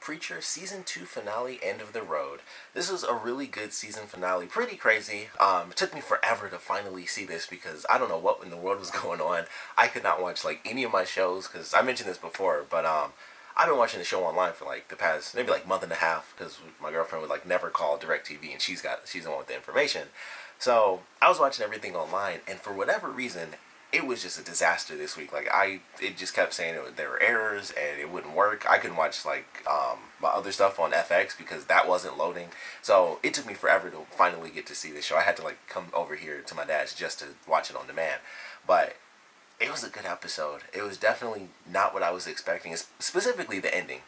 Preacher Season 2 finale, End of the Road. This was a really good season finale. Pretty crazy. It took me forever to finally see this because I don't know what in the world was going on. I could not watch like any of my shows because I mentioned this before, but I've been watching the show online for like the past maybe like month and a half because my girlfriend would like never call DirecTV and she's the one with the information. So I was watching everything online and for whatever reason it was just a disaster this week. It just kept saying there were errors and it wouldn't work. I couldn't watch my other stuff on FX because that wasn't loading. So it took me forever to finally get to see this show. I had to like come over here to my dad's just to watch it on demand. But it was a good episode. It was definitely not what I was expecting. Specifically the ending.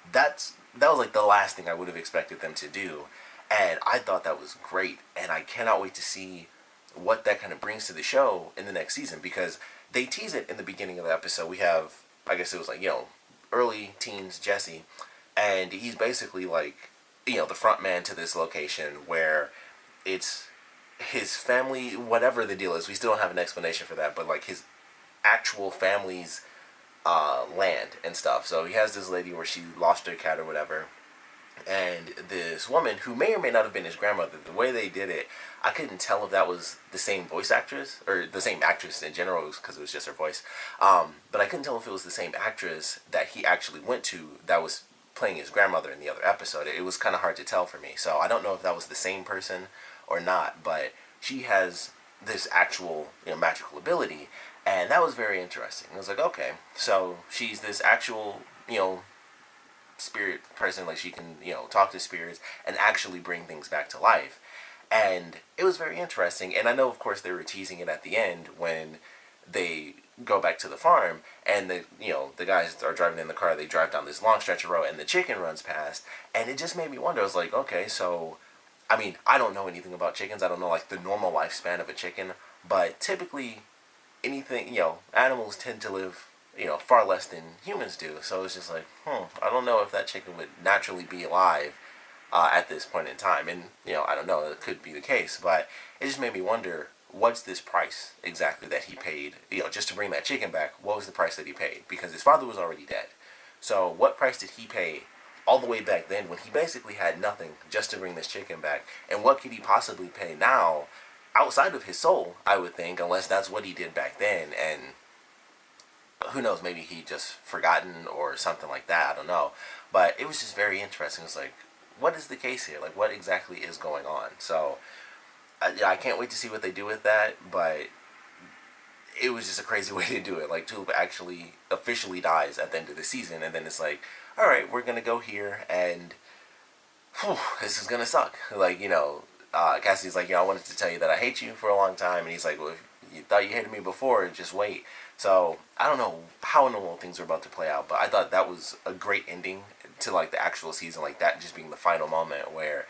That was like the last thing I would have expected them to do, and I thought that was great. And I cannot wait to see what that kind of brings to the show in the next season because they tease it in the beginning of the episode. We have, I guess it was like, early teens Jesse, and he's basically like, the front man to this location where it's his family, whatever the deal is. We still don't have an explanation for that, but like his actual family's land and stuff. So he has this lady where she lost her cat or whatever, and this woman who may or may not have been his grandmother. The way they did it, I couldn't tell if that was the same voice actress or the same actress in general because it was just her voice. But I couldn't tell if it was the same actress that he actually went to that was playing his grandmother in the other episode. It was kind of hard to tell for me. So I don't know if that was the same person or not, but she has this actual magical ability, and that was very interesting. I was like, okay, so she's this actual spirit person, like she can talk to spirits and actually bring things back to life. And it was very interesting. And I know of course they were teasing it at the end when they go back to the farm and the guys are driving in the car. They drive down this long stretch of road and the chicken runs past, and it just made me wonder. I was like, okay, so I mean, I don't know anything about chickens. I don't know like the normal lifespan of a chicken, but typically anything, animals tend to live far less than humans do. So it's just like, I don't know if that chicken would naturally be alive at this point in time. And, I don't know, it could be the case, but it just made me wonder, what's this price exactly that he paid, just to bring that chicken back? What was the price that he paid? Because his father was already dead. So what price did he pay all the way back then when he basically had nothing just to bring this chicken back? And what could he possibly pay now outside of his soul, I would think, unless that's what he did back then? And who knows, maybe he just forgotten or something like that, I don't know. But it was just very interesting. It's like, what is the case here? Like, what exactly is going on? So, I can't wait to see what they do with that, but it was just a crazy way to do it. Like, Tulip actually officially dies at the end of the season, and then it's like, alright, we're gonna go here, and this is gonna suck. Like, Cassidy's like, I wanted to tell you that I hate you for a long time, and he's like, well, if you thought you hated me before, just wait. So I don't know how in the world things are about to play out, but I thought that was a great ending to like the actual season, like that just being the final moment where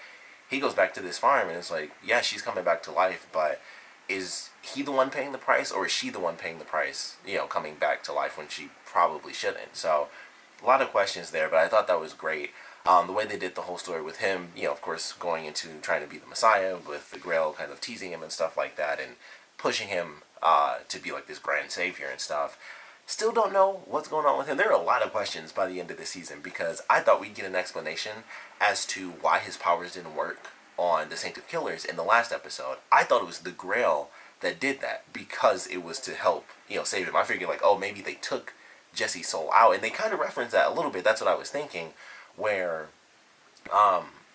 he goes back to this farm and it's like, yeah, she's coming back to life, but is he the one paying the price or is she the one paying the price, coming back to life when she probably shouldn't? So a lot of questions there, but I thought that was great. The way they did the whole story with him, of course, going into trying to be the Messiah with the Grail kind of teasing him and stuff like that and pushing him to be like this grand savior and stuff. Still don't know what's going on with him. There are a lot of questions by the end of the season because I thought we'd get an explanation as to why his powers didn't work on the Saint of Killers in the last episode. I thought it was the Grail that did that because it was to help, save him. I figured like, oh, maybe they took Jesse's soul out, and they kind of referenced that a little bit. That's what I was thinking, where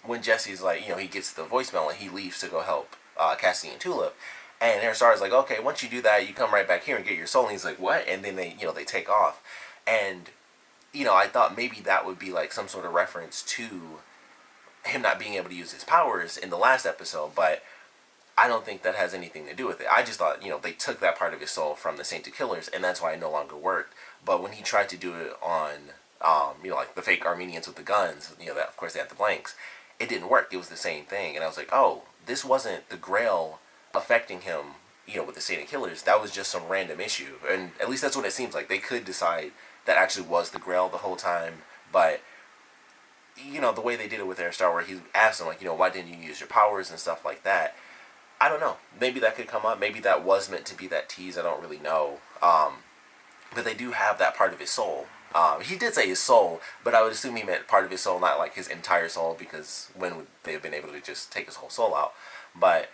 when Jesse's like, he gets the voicemail and he leaves to go help Cassidy and Tulip. And Aristar's like, okay, once you do that, you come right back here and get your soul. And he's like, what? And then they take off. And, I thought maybe that would be like some sort of reference to him not being able to use his powers in the last episode. But I don't think that has anything to do with it. I just thought, they took that part of his soul from the Saint of Killers, and that's why it no longer worked. But when he tried to do it on, like the fake Armenians with the guns, that of course they had the blanks, it didn't work. It was the same thing. And I was like, oh, this wasn't the Grail affecting him, with the Saint of Killers. That was just some random issue. And at least that's what it seems like. They could decide that actually was the Grail the whole time. But, the way they did it with Aristar, where he asked him, like, why didn't you use your powers and stuff like that? I don't know. Maybe that could come up. Maybe that was meant to be that tease. I don't really know. But they do have that part of his soul He did say his soul, but I would assume he meant part of his soul, not like his entire soul, because when would they have been able to just take his whole soul out? But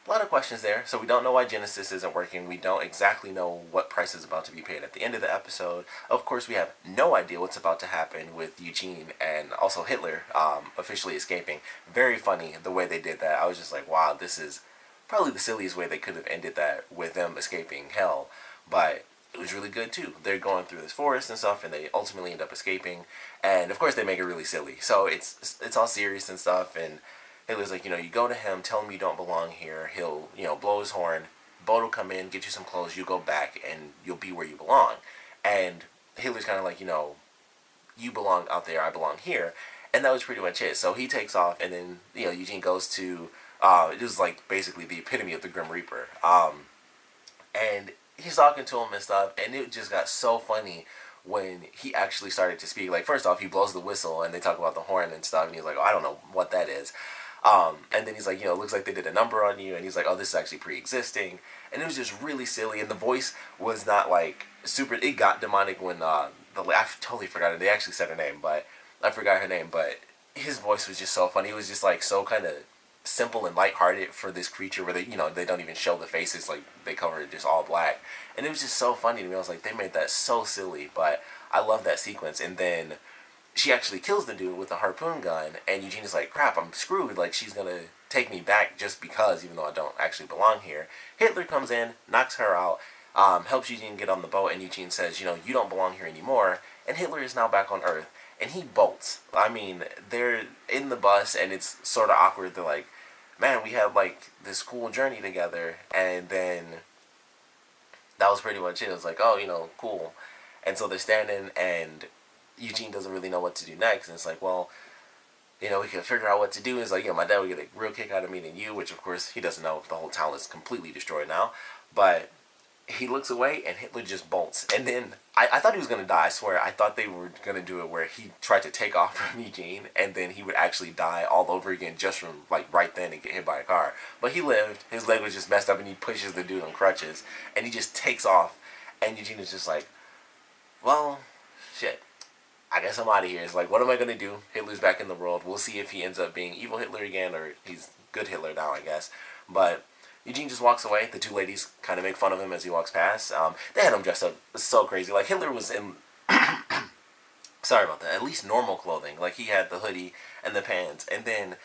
a lot of questions there. So we don't know why Genesis isn't working. We don't exactly know what price is about to be paid at the end of the episode. Of course, we have no idea what's about to happen with Eugene and also Hitler officially escaping. Very funny the way they did that. I was just like, wow, this is probably the silliest way they could have ended that, with them escaping hell. But it was really good too. They're going through this forest and stuff, and they ultimately end up escaping. And of course, they make it really silly. So it's all serious and stuff. And Hitler's like, you go to him, tell him you don't belong here. He'll, blow his horn. Boat will come in, get you some clothes. You go back, and you'll be where you belong. And Hitler's kind of like, you belong out there, I belong here. And that was pretty much it. So he takes off, and then, Eugene goes to, it was like basically the epitome of the Grim Reaper. And he's talking to him and stuff, and it just got so funny when he actually started to speak. Like, first off, he blows the whistle, and they talk about the horn and stuff, and he's like, oh, I don't know what that is. And then he's like, looks like they did a number on you, and he's like, oh, this is actually pre-existing. And it was just really silly, and the voice was not like super, it got demonic when, I totally forgot it, they actually said her name, but I forgot her name, but his voice was just so funny. It was just like so kind of simple and lighthearted for this creature where they, they don't even show the faces, like they cover it just all black. And it was just so funny to me. I was like, they made that so silly, but I love that sequence. And then she actually kills the dude with a harpoon gun, and Eugene is like, crap, I'm screwed. Like, she's gonna take me back just because, even though I don't actually belong here. Hitler comes in, knocks her out, helps Eugene get on the boat, and Eugene says, you don't belong here anymore. And Hitler is now back on Earth, and he bolts. I mean, they're in the bus, and it's sort of awkward. They're like, man, we had like this cool journey together, and then that was pretty much it. It was like, oh, cool. And so they're standing, and Eugene doesn't really know what to do next, and it's like, well, we can figure out what to do. It's like, my dad would get a real kick out of meeting you, which of course he doesn't know. The whole town is completely destroyed now. But he looks away, and Hitler just bolts. And then I thought he was going to die, I swear. I thought they were going to do it where he tried to take off from Eugene, and then he would actually die all over again just from, like, right then and get hit by a car. But he lived. His leg was just messed up, and he pushes the dude on crutches, and he just takes off. And Eugene is just like, well, shit. I guess I'm out of here. It's like, what am I going to do? Hitler's back in the world. We'll see if he ends up being evil Hitler again, or he's good Hitler now, I guess. But Eugene just walks away. The two ladies kind of make fun of him as he walks past. They had him dressed up so crazy. Like, Hitler was in, sorry about that, at least normal clothing. Like, he had the hoodie and the pants. And then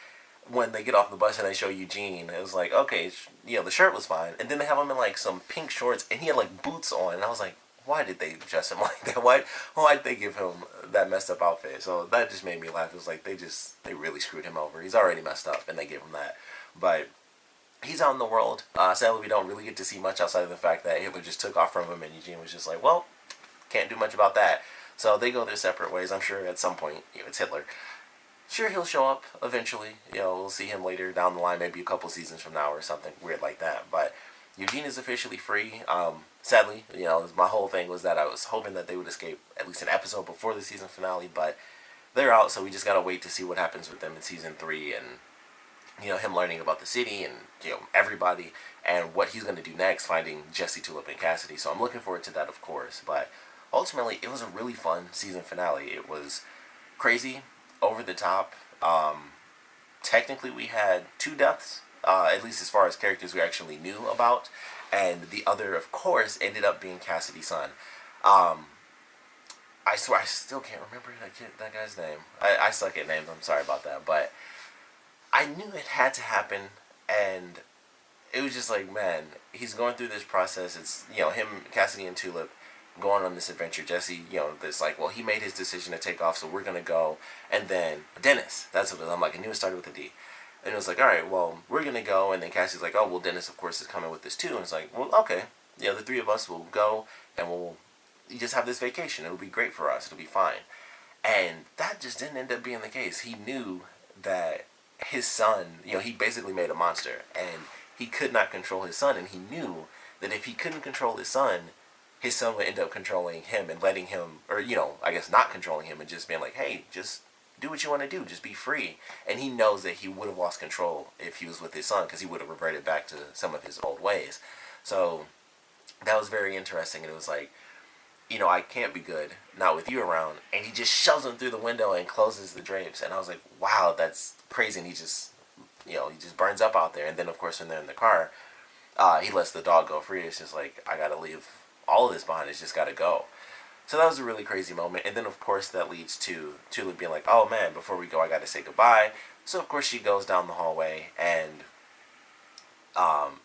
when they get off the bus and they show Eugene, it was like, okay, the shirt was fine. And then they have him in, like, some pink shorts, and he had, like, boots on. And I was like, why did they dress him like that? Why did they give him that messed up outfit? So that just made me laugh. It was like they really screwed him over. He's already messed up, and they gave him that. But he's out in the world. Sadly, we don't really get to see much outside of the fact that Hitler just took off from him, and Eugene was just like, well, can't do much about that. So they go their separate ways. I'm sure at some point, it's Hitler. Sure, he'll show up eventually. We'll see him later down the line, maybe a couple seasons from now or something weird like that. But Eugene is officially free. Sadly, my whole thing was that I was hoping that they would escape at least an episode before the season finale, but they're out, so we just gotta wait to see what happens with them in season 3, and him learning about the city and everybody and what he's gonna do next, finding Jessie, Tulip, and Cassidy. So I'm looking forward to that, of course. But ultimately, it was a really fun season finale. It was crazy, over the top. Technically, we had 2 deaths. At least as far as characters we actually knew about, and the other, of course, ended up being Cassidy's son. I swear I still can't remember that guy's name. I suck at names. I'm sorry about that, but I knew it had to happen, and it was just like, man, he's going through this process. It's him, Cassidy, and Tulip going on this adventure. Jesse, it's like, well, he made his decision to take off, so we're gonna go. And then Dennis, that's what I'm like. I knew it started with a D. And it was like, all right, well, we're going to go. And then Cassie's like, oh, well, Dennis, of course, is coming with this, too. And it's like, well, okay. The 3 of us will go, and we'll just have this vacation. It'll be great for us. It'll be fine. And that just didn't end up being the case. He knew that his son, he basically made a monster. And he could not control his son. And he knew that if he couldn't control his son would end up controlling him and letting him, or, I guess not controlling him and just being like, hey, just do what you want to do. Just be free. And he knows that he would have lost control if he was with his son, because he would have reverted back to some of his old ways. So that was very interesting. And it was like, you know, I can't be good, not with you around. And he just shoves him through the window and closes the drapes. And I was like, wow, that's crazy. And he just, you know, he just burns up out there. And then, of course, when they're in the car, he lets the dog go free. It's just like, I got to leave all of this behind. It's just got to go. So that was a really crazy moment. And then, of course, that leads to Tulip being like, oh, man, before we go, I got to say goodbye. So, of course, she goes down the hallway, and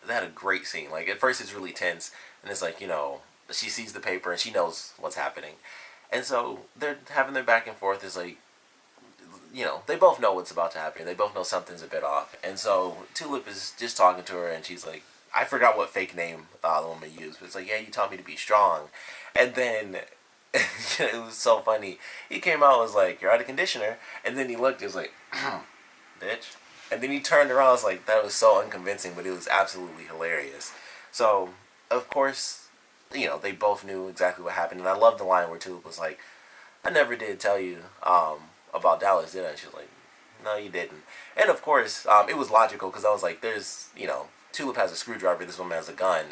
they had a great scene. Like, at first it's really tense, and it's like, you know, she sees the paper, and she knows what's happening. And so they're having their back and forth. Is like, you know, they both know what's about to happen. They both know something's a bit off. And so Tulip is just talking to her, and she's like, I forgot what fake name the woman used, but it's like, yeah, you taught me to be strong. And then it was so funny. He came out and was like, you're out of conditioner. And then he looked, he was like, bitch. And then he turned around, I was like, that was so unconvincing, but it was absolutely hilarious. So, of course, you know, they both knew exactly what happened. And I love the line where Tulip was like, I never did tell you about Dallas, did I? And she was like, no, you didn't. And of course, it was logical because I was like, there's, you know, Tulip has a screwdriver, this woman has a gun.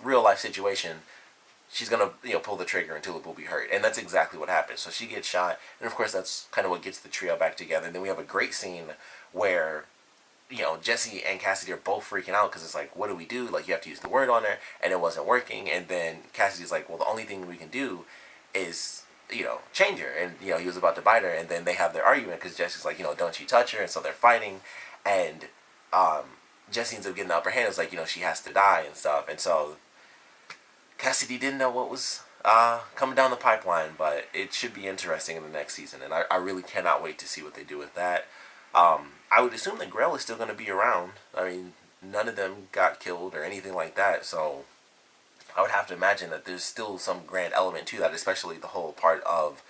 Real life situation, she's gonna, you know, pull the trigger and Tulip will be hurt. And that's exactly what happened. So she gets shot, and of course that's kind of what gets the trio back together. And then we have a great scene where, you know, Jessie and Cassidy are both freaking out because it's like, what do we do? Like, you have to use the word on her, and it wasn't working. And then Cassidy's like, well, the only thing we can do is, you know, change her. And, you know, he was about to bite her, and then they have their argument because Jessie's like, you know, don't you touch her. And so they're fighting, and Jessie ends up getting the upper hand. It's like, you know, she has to die and stuff. And so Cassidy didn't know what was coming down the pipeline, but it should be interesting in the next season. And I really cannot wait to see what they do with that. I would assume that Grail is still going to be around. I mean, none of them got killed or anything like that, so I would have to imagine that there's still some grand element to that, especially the whole part of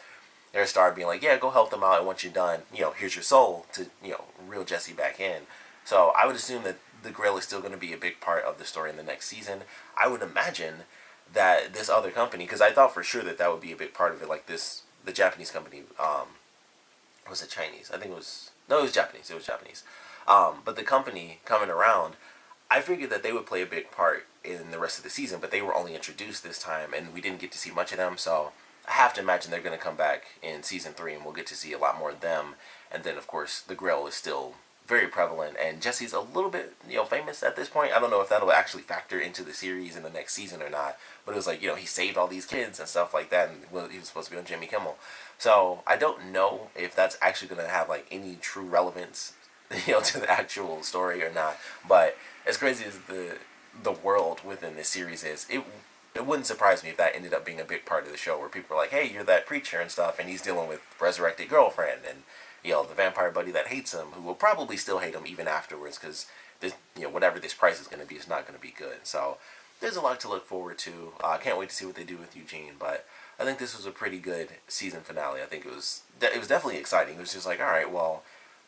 Airstar being like, yeah, go help them out, and once you're done, you know, here's your soul to, you know, reel Jessie back in. So I would assume that the Grail is still going to be a big part of the story in the next season. I would imagine that this other company, because I thought for sure that that would be a big part of it, like this, the Japanese company, was it Chinese? I think it was, no, it was Japanese, it was Japanese. But the company coming around, I figured that they would play a big part in the rest of the season, but they were only introduced this time, and we didn't get to see much of them, so I have to imagine they're going to come back in season 3, and we'll get to see a lot more of them. And then, of course, the Grail is still very prevalent, and Jesse's a little bit, you know, famous at this point. I don't know if that'll actually factor into the series in the next season or not, but it was like, you know, he saved all these kids and stuff like that, and well, he was supposed to be on Jimmy Kimmel. So I don't know if that's actually going to have like any true relevance, you know, to the actual story or not. But as crazy as the world within this series is, it wouldn't surprise me if that ended up being a big part of the show, where people are like, hey, you're that preacher and stuff, and he's dealing with resurrected girlfriend and, you know, the vampire buddy that hates him, who will probably still hate him even afterwards, because this, you know, whatever this price is going to be, it's not going to be good. So there's a lot to look forward to. I can't wait to see what they do with Eugene, but I think this was a pretty good season finale. I think it was definitely exciting. It was just like, all right, well,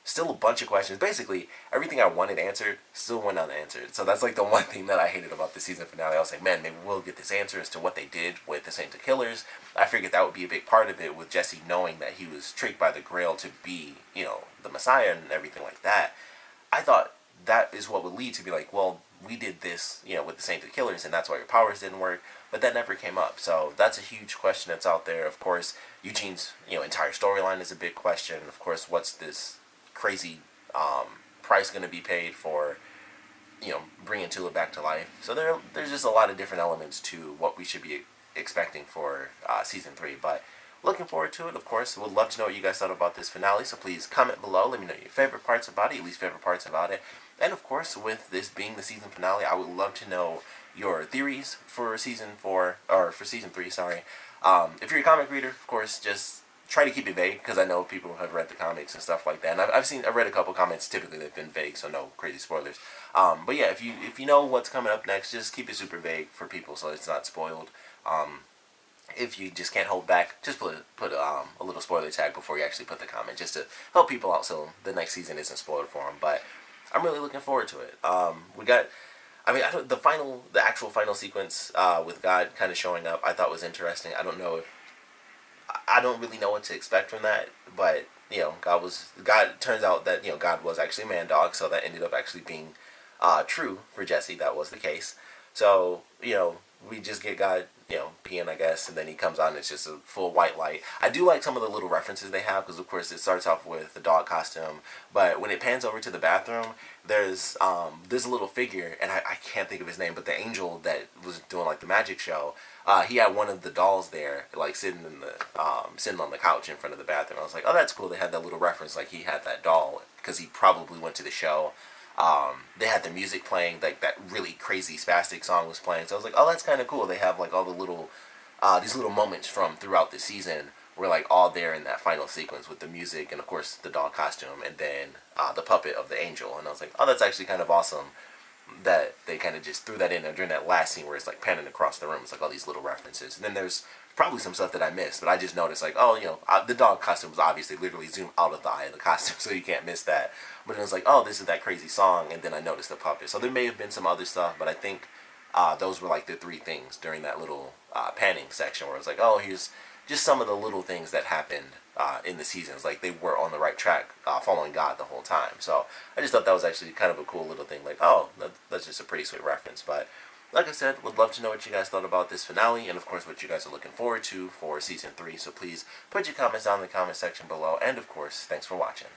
still a bunch of questions. Basically, everything I wanted answered still went unanswered. So that's like the one thing that I hated about the season finale. I was like, man, maybe we'll get this answer as to what they did with the Saint of Killers. I figured that would be a big part of it, with Jesse knowing that he was tricked by the Grail to be, you know, the Messiah and everything like that. I thought that is what would lead to be like, well, we did this, you know, with the Saint of Killers, and that's why your powers didn't work. But that never came up. So that's a huge question that's out there. Of course, Eugene's, you know, entire storyline is a big question. Of course, what's this crazy price going to be paid for, you know, bringing Tulip back to life? So there's just a lot of different elements to what we should be expecting for season 3. But looking forward to it. Of course, would love to know what you guys thought about this finale. So please comment below. Let me know your favorite parts about it, your least favorite parts about it. And of course, with this being the season finale, I would love to know your theories for season 4, or for season 3, sorry. If you're a comic reader, of course, just try to keep it vague, because I know people have read the comics and stuff like that. And I've read a couple comments. Typically they've been vague, so no crazy spoilers. But yeah, if you know what's coming up next, just keep it super vague for people so it's not spoiled. If you just can't hold back, just put a little spoiler tag before you actually put the comment, just to help people out so the next season isn't spoiled for them. But I'm really looking forward to it. We got, I mean, the actual final sequence with God kind of showing up, I thought was interesting. I don't really know what to expect from that, but, you know, God turns out that, you know, God was actually a man dog, so that ended up actually being true for Jesse. That was the case. So, you know, we just get God you know, peeing, I guess, and then he comes out and it's just a full white light. I do like some of the little references they have because, of course, it starts off with the dog costume, but when it pans over to the bathroom, there's a little figure, and I can't think of his name, but the angel that was doing like the magic show, he had one of the dolls there, like sitting on the couch in front of the bathroom. I was like, oh, that's cool. They had that little reference, like he had that doll because he probably went to the show. They had the music playing, like that really crazy spastic song was playing. So I was like, oh, that's kind of cool. They have like all the little, these little moments from throughout the season were like all there in that final sequence with the music and of course the dog costume and then the puppet of the angel. And I was like, oh, that's actually kind of awesome that they kind of just threw that in there during that last scene where it's like panning across the room. It's like all these little references. And then there's probably some stuff that I missed, but I just noticed like, oh, you know, the dog costume was obviously literally zoomed out of the eye of the costume, so you can't miss that. But it was like, oh, this is that crazy song, and then I noticed the puppet. So there may have been some other stuff, but I think those were like the three things during that little panning section where it was like, oh, here's just some of the little things that happened in the seasons. Like they were on the right track, following God the whole time. So I just thought that was actually kind of a cool little thing. Like, oh, that's just a pretty sweet reference. But like I said, would love to know what you guys thought about this finale, and of course what you guys are looking forward to for season 3. So please put your comments down in the comment section below, and of course, thanks for watching.